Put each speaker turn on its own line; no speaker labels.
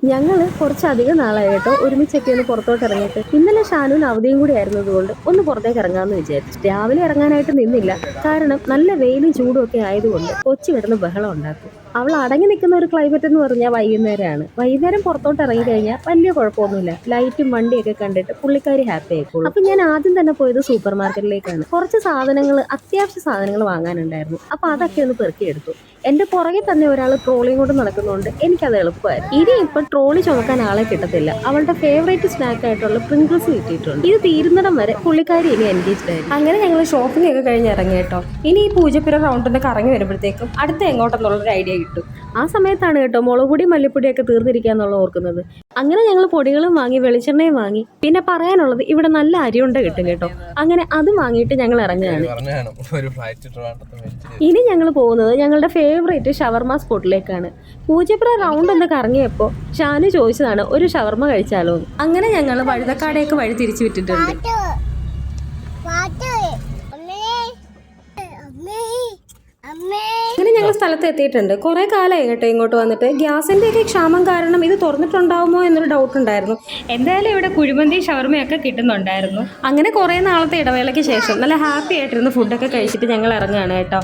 ഞങ്ങൾ കുറച്ചധികം നാളായി കേട്ടോ ഒരുമിച്ചൊക്കെ ഒന്ന് പുറത്തോട്ട് ഇറങ്ങിയിട്ട്. ഇന്നലെ ഷാനുവിന് അവധിയും കൂടി ആയിരുന്നതുകൊണ്ട് ഒന്ന് പുറത്തേക്ക് ഇറങ്ങാമെന്ന് വിചാരിച്ചു. രാവിലെ ഇറങ്ങാനായിട്ട് നിന്നില്ല, കാരണം നല്ല വെയിലും ചൂടും ഒക്കെ ആയതുകൊണ്ട് കൊച്ചു കിടന്ന് ബഹളം ഉണ്ടാക്കും. അവൾ അടങ്ങി നിൽക്കുന്ന ഒരു ക്ലൈമറ്റ് എന്ന് പറഞ്ഞാൽ വൈകുന്നേരമാണ്. വൈകുന്നേരം പുറത്തോട്ട് ഇറങ്ങി കഴിഞ്ഞാൽ വലിയ കുഴപ്പമൊന്നുമില്ല, ലൈറ്റും വണ്ടിയൊക്കെ കണ്ടിട്ട് പുള്ളിക്കാരി ഹാപ്പി ആയിക്കോളും. അപ്പൊ ഞാൻ ആദ്യം തന്നെ പോയത് സൂപ്പർ മാർക്കറ്റിലേക്കാണ്. കുറച്ച് സാധനങ്ങൾ, അത്യാവശ്യ സാധനങ്ങൾ വാങ്ങാനുണ്ടായിരുന്നു. അപ്പൊ അതൊക്കെ ഒന്ന് പെറുക്കിയെടുത്തു. എന്റെ പുറകെ തന്നെ ഒരാൾ ട്രോളിയും കൊണ്ട് നടക്കുന്നതുകൊണ്ട് എനിക്കത് എളുപ്പമായിരുന്നു. ഇനി ഇപ്പൊ ട്രോളി ചുമക്കാൻ ആളെ കിട്ടത്തില്ല. അവളുടെ ഫേവറേറ്റ് സ്നാക്ക് ആയിട്ടുള്ള പ്രിങ്കിൾസ് കിട്ടിയിട്ടുണ്ട്. ഇത് തീരുന്നിടം വരെ പുള്ളിക്കാരി ഇനി എൻഗേജ്ഡ് ആയിരുന്നു. അങ്ങനെ ഞങ്ങൾ ഷോപ്പിംഗ് ഒക്കെ കഴിഞ്ഞ് ഇറങ്ങി കേട്ടോ. ഇനി ഈ പൂജപ്പുര റൗണ്ടിന്റെ കറങ്ങി വരുമ്പോഴത്തേക്കും അടുത്ത എങ്ങോട്ടെന്നുള്ളൊരു ഐഡിയ കിട്ടും. ആ സമയത്താണ് കേട്ടോ മുളകുപൊടി മല്ലിപ്പൊടിയൊക്കെ തീർന്നിരിക്കാന്നുള്ള ഓർക്കുന്നത്. അങ്ങനെ ഞങ്ങൾ പൊടികളും വാങ്ങി, വെളിച്ചെണ്ണയും വാങ്ങി. പിന്നെ പറയാനുള്ളത് ഇവിടെ നല്ല അരിയുണ്ട കിട്ടും കേട്ടോ. അങ്ങനെ അത് വാങ്ങിയിട്ട് ഞങ്ങൾ ഇറങ്ങുകയാണ്. ഇനി ഞങ്ങൾ പോകുന്നത് ഞങ്ങളുടെ ഫേവറേറ്റ് ഷവർമ സ്പോട്ടിലേക്കാണ്. പൂജപ്പുര റൗണ്ട് ഒന്ന് കറങ്ങിയപ്പോൾ ഷാനു ചോദിച്ചതാണ് ഒരു ഷവർമ കഴിച്ചാലോ. അങ്ങനെ ഞങ്ങൾ വഴുതക്കാടേക്ക് വഴി തിരിച്ചു വിട്ടിട്ടുണ്ട്. അങ്ങനെ ഞങ്ങൾ സ്ഥലത്ത് എത്തിയിട്ടുണ്ട്. കുറെ കാലമായി കേട്ടോ ഇങ്ങോട്ട് വന്നിട്ട്. ഗ്യാസിന്റെ ഒക്കെ ക്ഷാമം കാരണം ഇത് തുറന്നിട്ടുണ്ടാവുമോ എന്നൊരു ഡൗട്ട് ഉണ്ടായിരുന്നു. എന്തായാലും ഇവിടെ കുഴിമന്തി ഷവർമയൊക്കെ കിട്ടുന്നുണ്ടായിരുന്നു. അങ്ങനെ കുറെ നാളത്തെ ഇടവേളയ്ക്ക് ശേഷം നല്ല ഹാപ്പി ആയിട്ടിരുന്ന് ഫുഡൊക്കെ കഴിച്ചിട്ട് ഞങ്ങൾ ഇറങ്ങുകയാണ് കേട്ടോ.